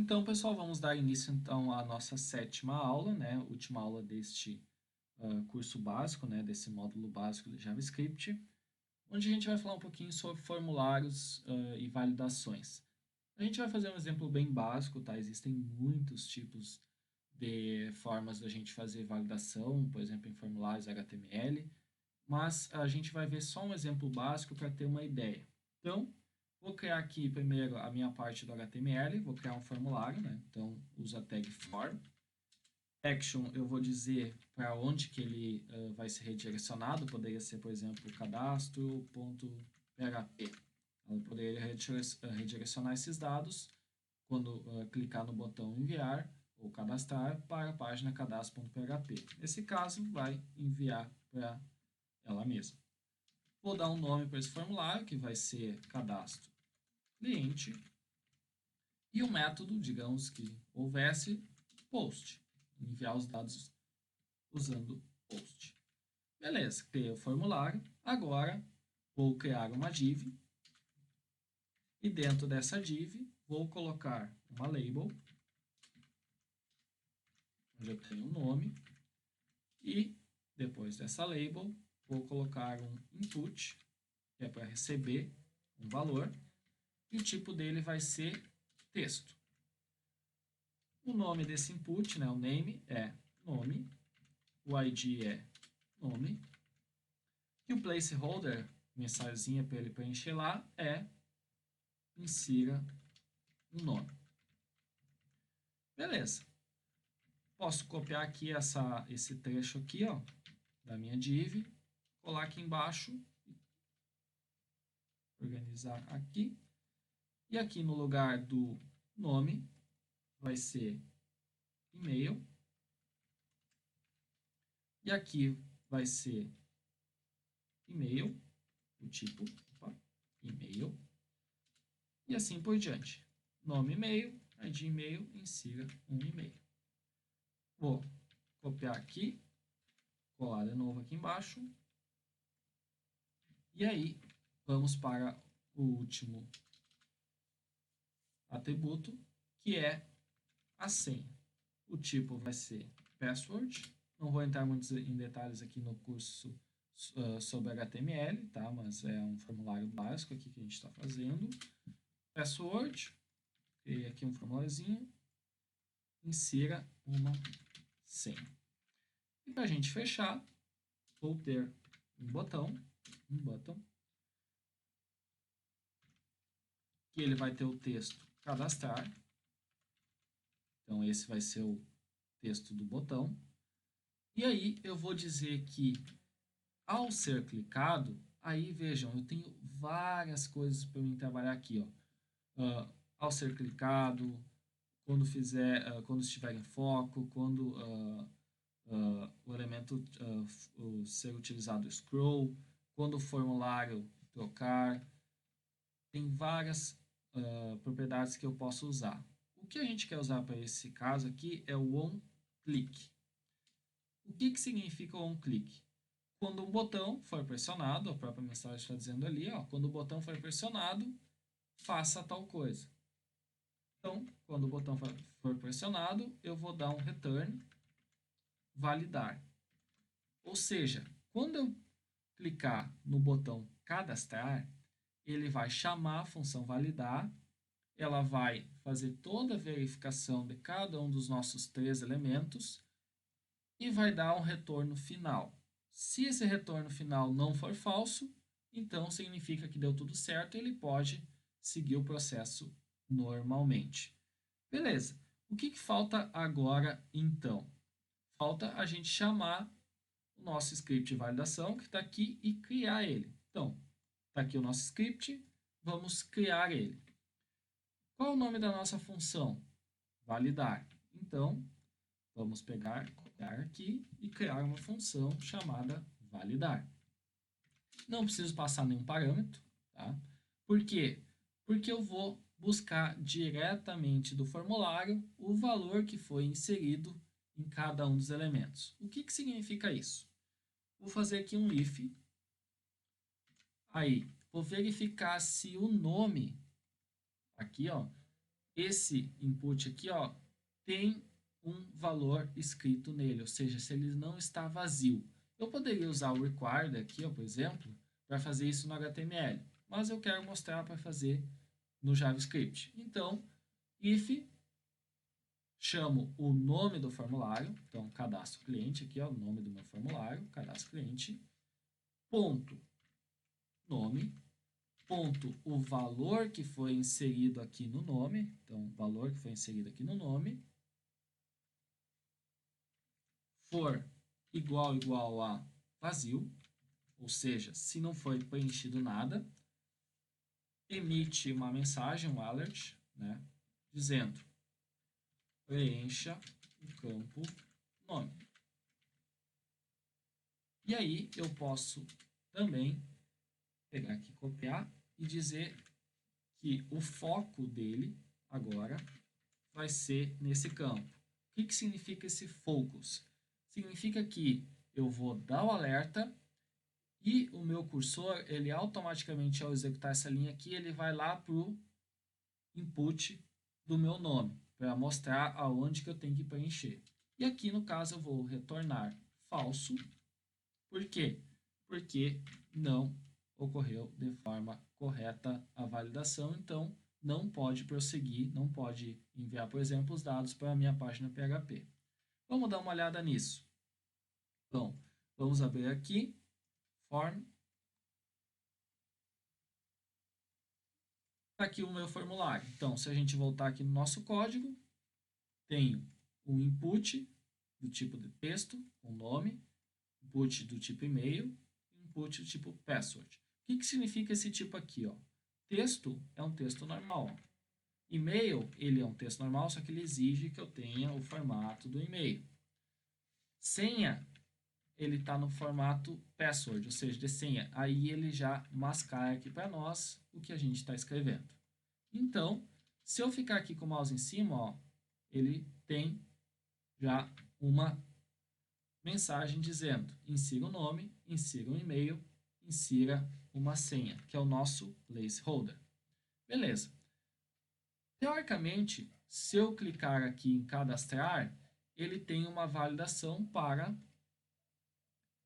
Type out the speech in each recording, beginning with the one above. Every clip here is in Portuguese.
Então, pessoal, vamos dar início então à nossa sétima aula, né? Última aula deste curso básico, né? Desse módulo básico de JavaScript, onde a gente vai falar um pouquinho sobre formulários e validações. A gente vai fazer um exemplo bem básico, tá? Existem muitos tipos de formas da gente fazer validação, por exemplo, em formulários HTML, mas a gente vai ver só um exemplo básico para ter uma ideia. Então, vou criar aqui primeiro a minha parte do HTML, vou criar um formulário, né? Então, uso a tag form. Action, eu vou dizer para onde que ele vai ser redirecionado, poderia ser, por exemplo, cadastro.php. Eu poderia redirecionar esses dados quando clicar no botão enviar ou cadastrar para a página cadastro.php. Nesse caso, vai enviar para ela mesma. Vou dar um nome para esse formulário, que vai ser cadastro cliente, e o método, digamos que houvesse post, enviar os dados usando post. Beleza, criei o formulário. Agora, vou criar uma div, e dentro dessa div, vou colocar uma label, onde eu tenho o nome, e depois dessa label, vou colocar um input, que é para receber um valor, e o tipo dele vai ser texto. O nome desse input, né, o name, é nome, o ID é nome, e o placeholder, mensagenzinha para ele preencher lá, é insira um nome. Beleza. Posso copiar aqui esse trecho aqui, ó, da minha div, colar aqui embaixo, organizar aqui, e aqui no lugar do nome vai ser e-mail, e aqui vai ser e-mail, o tipo, e-mail, e assim por diante. Nome e-mail, ID e-mail, insira um e-mail. Vou copiar aqui, colar de novo aqui embaixo, e aí vamos para o último atributo, que é a senha. O tipo vai ser password. Não vou entrar muito em detalhes aqui no curso sobre HTML, tá? Mas é um formulário básico aqui que a gente está fazendo. Password, criei aqui um formuláriozinho, insira uma senha. E para a gente fechar, vou ter um botão, que ele vai ter o texto cadastrar. Então, esse vai ser o texto do botão. E aí, eu vou dizer que, ao ser clicado, aí vejam, eu tenho várias coisas para mim trabalhar aqui, ó. Ao ser clicado, quando estiver em foco, quando o elemento ser utilizado scroll, quando o formulário trocar, tem várias propriedades que eu posso usar. O que a gente quer usar para esse caso aqui é o onClick. O que significa o onClick? Quando um botão for pressionado, a própria mensagem está dizendo ali, ó, quando o botão for pressionado, faça tal coisa. Então, quando o botão for pressionado, eu vou dar um return, validar. Ou seja, quando eu clicar no botão cadastrar, ele vai chamar a função validar, ela vai fazer toda a verificação de cada um dos nossos 3 elementos e vai dar um retorno final. Se esse retorno final não for falso, então significa que deu tudo certo e ele pode seguir o processo normalmente. Beleza. O que falta agora, então? Falta a gente chamar o nosso script de validação, que está aqui, e criar ele. Então, está aqui o nosso script, vamos criar ele. Qual é o nome da nossa função? Validar. Então, vamos copiar aqui e criar uma função chamada validar. Não preciso passar nenhum parâmetro, tá? Por quê? Porque eu vou buscar diretamente do formulário o valor que foi inserido em cada um dos elementos. O que significa isso? Vou fazer aqui um if. Aí, vou verificar se o nome, aqui, ó, esse input aqui, ó, tem um valor escrito nele, ou seja, se ele não está vazio. Eu poderia usar o required aqui, ó, por exemplo, para fazer isso no HTML, mas eu quero mostrar para fazer no JavaScript. Então, if, chamo o nome do formulário, então cadastro cliente aqui, ó, o nome do meu formulário, cadastro cliente, ponto nome, ponto o valor que foi inserido aqui no nome, então o valor que foi inserido aqui no nome, for igual a vazio, ou seja, se não foi preenchido nada, emite uma mensagem, um alert, né, dizendo preencha o campo nome. E aí eu posso também pegar aqui, copiar e dizer que o foco dele agora vai ser nesse campo. O que significa esse focus? Significa que eu vou dar o alerta e o meu cursor, ele automaticamente, ao executar essa linha aqui, ele vai lá para o input do meu nome, para mostrar aonde que eu tenho que preencher. E aqui, no caso, eu vou retornar falso. Por quê? Porque não ocorreu de forma correta a validação, então não pode prosseguir, não pode enviar, por exemplo, os dados para a minha página PHP. Vamos dar uma olhada nisso. Então, vamos abrir aqui, form. Está aqui o meu formulário. Então, se a gente voltar aqui no nosso código, tenho um input do tipo de texto, com nome, input do tipo e-mail, input do tipo password. O que significa esse tipo aqui? Ó? Texto é um texto normal. E-mail, ele é um texto normal, só que ele exige que eu tenha o formato do e-mail. Senha, ele está no formato password, ou seja, de senha. Aí ele já mascara aqui para nós o que a gente está escrevendo. Então, se eu ficar aqui com o mouse em cima, ó, ele tem já uma mensagem dizendo: insira o nome, insira um e-mail, insira uma senha, que é o nosso placeholder. Beleza. Teoricamente, se eu clicar aqui em cadastrar, ele tem uma validação para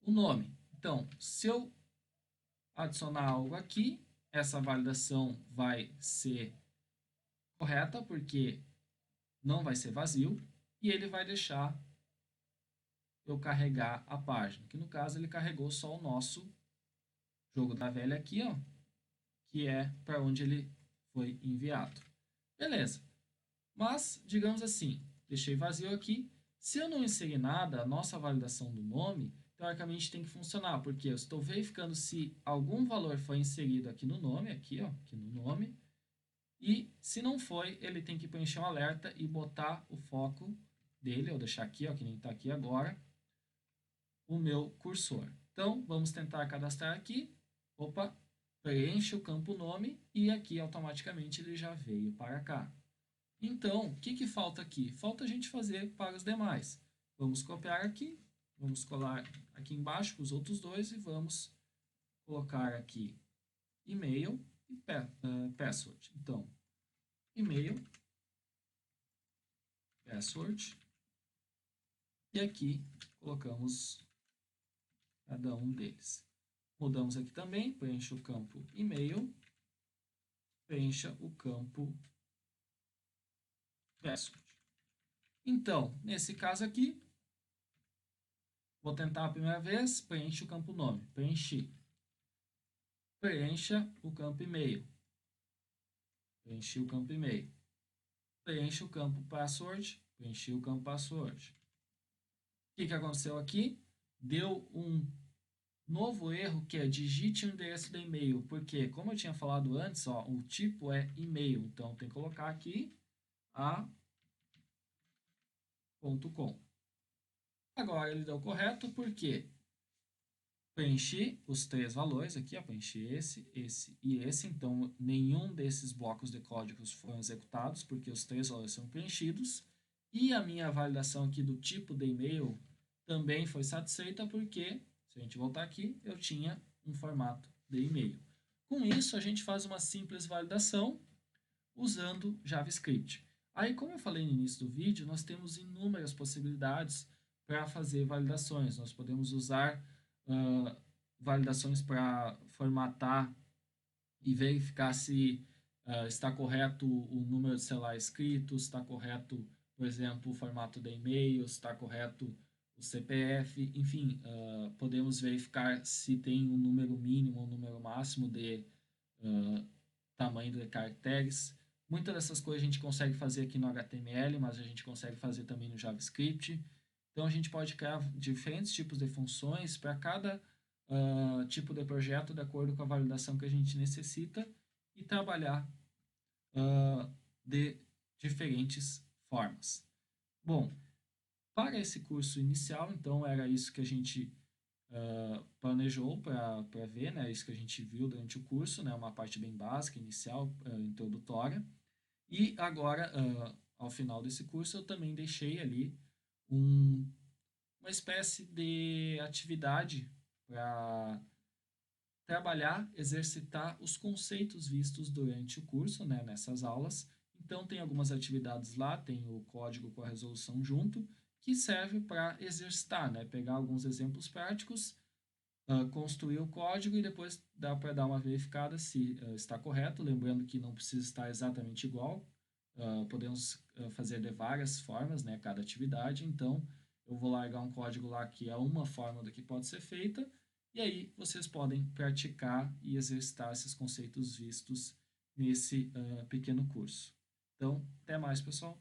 o nome. Então, se eu adicionar algo aqui, essa validação vai ser correta, porque não vai ser vazio, e ele vai deixar eu carregar a página, que no caso ele carregou só o nosso jogo da velha aqui, ó, que é para onde ele foi enviado. Beleza. Mas, digamos assim, deixei vazio aqui. Se eu não inserir nada, a nossa validação do nome, teoricamente tem que funcionar, porque eu estou verificando se algum valor foi inserido aqui no nome, aqui, ó, aqui no nome, e se não foi, ele tem que preencher um alerta e botar o foco dele, ou deixar aqui, ó, que nem está aqui agora, o meu cursor. Então, vamos tentar cadastrar aqui. Opa, preenche o campo nome e aqui automaticamente ele já veio para cá. Então, o que falta aqui? Falta a gente fazer para os demais. Vamos copiar aqui, vamos colar aqui embaixo para os outros dois e vamos colocar aqui e-mail e password. Então, e-mail, password, e aqui colocamos cada um deles. Mudamos aqui também, preencha o campo e-mail, preencha o campo password. Então, nesse caso aqui, vou tentar a primeira vez, preenche o campo nome, preenchi. Preencha o campo e-mail, preenchi o campo e-mail. Preencha o campo password, preenchi o campo password. O que aconteceu aqui? Deu um novo erro que é digite o endereço do e-mail, porque como eu tinha falado antes, ó, o tipo é e-mail, então tem que colocar aqui a.com. Agora ele deu correto porque preenchi os três valores aqui, ó, preenchi esse e esse, então nenhum desses blocos de códigos foram executados porque os três valores são preenchidos e a minha validação aqui do tipo de e-mail também foi satisfeita porque, se a gente voltar aqui, eu tinha um formato de e-mail. Com isso, a gente faz uma simples validação usando JavaScript. Aí, como eu falei no início do vídeo, nós temos inúmeras possibilidades para fazer validações. Nós podemos usar validações para formatar e verificar se está correto o número de celular escrito, está correto, por exemplo, o formato de e-mail, está correto o CPF, enfim, podemos verificar se tem um número mínimo, um número máximo de tamanho de caracteres. Muitas dessas coisas a gente consegue fazer aqui no HTML, mas a gente consegue fazer também no JavaScript. Então a gente pode criar diferentes tipos de funções para cada tipo de projeto de acordo com a validação que a gente necessita e trabalhar de diferentes formas. Bom, para esse curso inicial, então, era isso que a gente planejou para ver, né? Isso que a gente viu durante o curso, né? Uma parte bem básica, inicial, introdutória. E agora, ao final desse curso, eu também deixei ali uma espécie de atividade para trabalhar, exercitar os conceitos vistos durante o curso, né, nessas aulas. Então, tem algumas atividades lá, tem o código com a resolução junto, que serve para exercitar, né, pegar alguns exemplos práticos, construir o código e depois dá para dar uma verificada se está correto, lembrando que não precisa estar exatamente igual, podemos fazer de várias formas, né, cada atividade, então eu vou largar um código lá que é uma forma do que pode ser feita, e aí vocês podem praticar e exercitar esses conceitos vistos nesse pequeno curso. Então, até mais, pessoal!